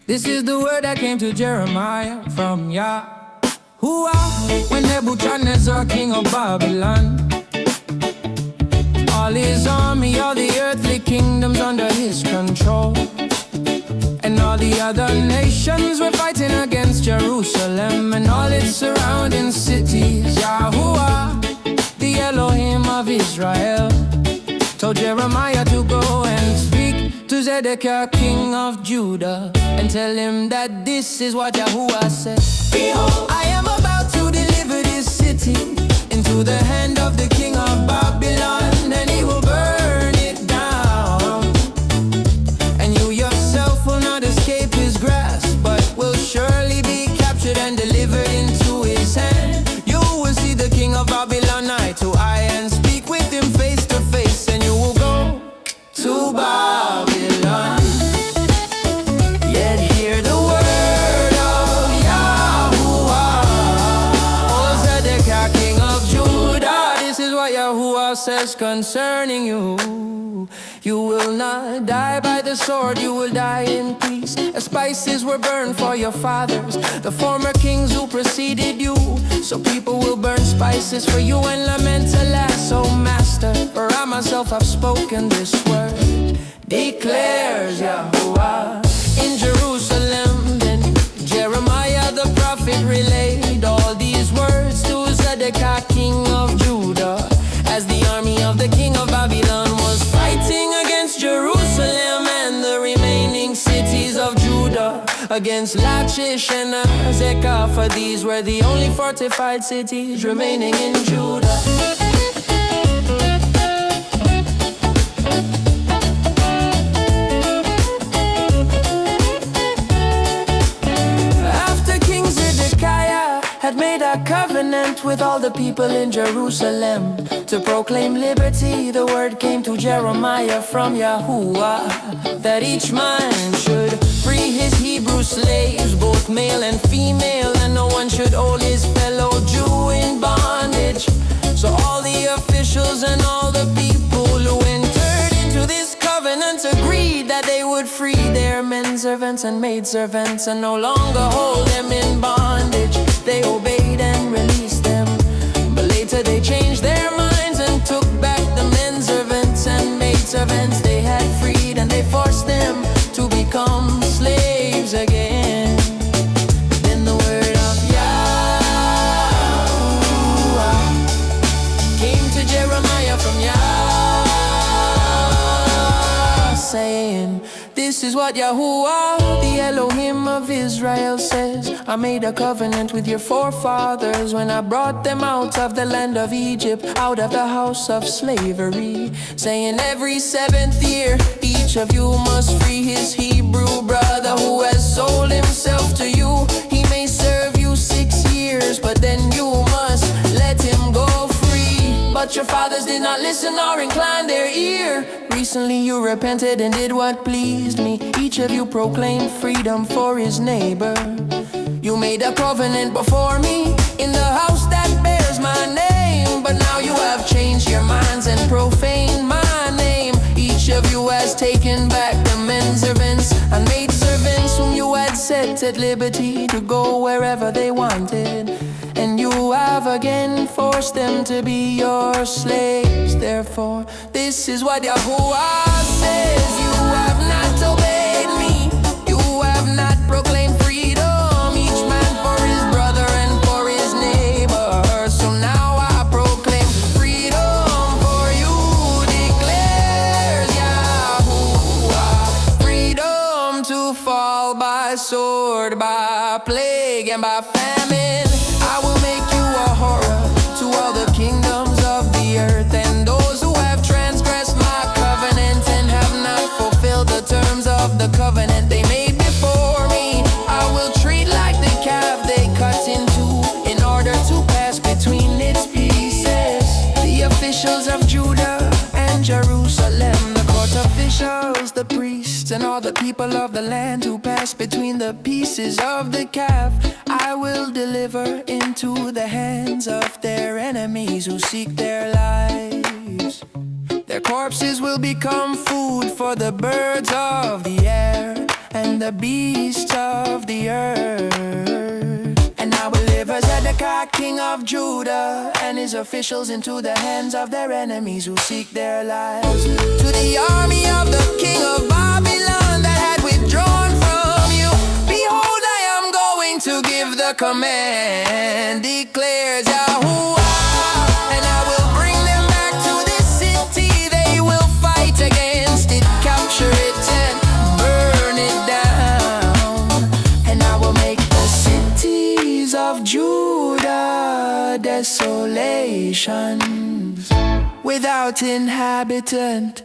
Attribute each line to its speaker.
Speaker 1: This is the word that came to Jeremiah from Yahuwah when Nebuchadnezzar, king of Babylon, all his army, all the earthly kingdoms under his control, and all the other nations were fighting against Jerusalem and all its surrounding cities. Yahuwah, the Elohim of Israel, told Jeremiah to go and speak to Zedekiah, king of Judah, and tell him that this is what Yahuwah said. Behold, I am about to deliver this city into the hand of the king of Babylon, and he will burn it down. And you yourself will not escape his grasp, but will surely be captured and delivered into his hand. You will see the king of Babylon eye to eye and speak with him face to face, and you will go to Babylon. Yet hear the word of Yahuwah, O Zedekiah, king of Judah. This is what Yahuwah says concerning you. You will not die by the sword, you will die in peace. As spices were burned for your fathers, the former kings who preceded you. So people will burn spices for you and lament, alas, O master. For I myself have spoken this word, declares Yahuwah. In Jerusalem then Jeremiah the prophet relayed all these words to Zedekiah, king of Judah, as the army of the king of Babylon was fighting against Jerusalem and the remaining cities of Judah, against Lachish and Azekah, for these were the only fortified cities remaining in Judah. Had made a covenant with all the people in Jerusalem to proclaim liberty, the word came to Jeremiah from Yahuwah that each man should free his Hebrew slaves, both male and female, and no one should hold his fellow Jew in bondage. So all the officials and all the people who entered into this covenant agreed that they would free their men servants and maid servants and no longer hold them in bondage. They obeyed and released them, but later they changed their minds and took back the men servants and maid servants they had freed, and they forced them to become slaves again. Then the word of Yahuwah came to Jeremiah from Yah, saying, this is what Yahuwah, the Elohim of Israel, says. I made a covenant with your forefathers when I brought them out of the land of Egypt, out of the house of slavery, saying every 7th year each of you must free his Hebrew brother who has sold himself to you. He may serve you 6 years, but then you must let him go free. But your fathers did not listen or incline their ear. Recently you repented and did what pleased me. Each of you proclaimed freedom for his neighbor. You made a covenant before me in the house that bears my name, but now you have changed your minds and profaned my name. Each of you has taken back the men servants and maid servants whom you had set at liberty to go wherever they wanted, and you have again forced them to be your slaves. Therefore, this is what Yahuwah says, you have not obeyed me, you have not proclaimed freedom, each man for his brother and for his neighbor. So now I proclaim freedom for you, declares Yahuwah. Freedom to fall by sword, by plague, and by famine. I will make you a horror to all the kingdoms of the earth, and those who have transgressed my covenant and have not fulfilled the terms of the covenant they made before me, I will treat like the calf they cut in two in order to pass between its pieces. The officials of Judah and Jerusalem, the court officials, the priests, and all the people of the land who pass between the pieces of the calf, I will deliver into the hands of their enemies who seek their lives. Their corpses will become food for the birds of the air, and the the beasts of the earth. And I will deliver Zedekiah, king of Judah, and his officials into the hands of their enemies who seek their lives. To the army of the king of Babylon that had withdrawn from you, behold, I am going to give the command, declares Yahuwah. And I will bring them back to this city. They will fight against it, capture it and burn it down. And I will make the cities of Judah desolations, without inhabitant.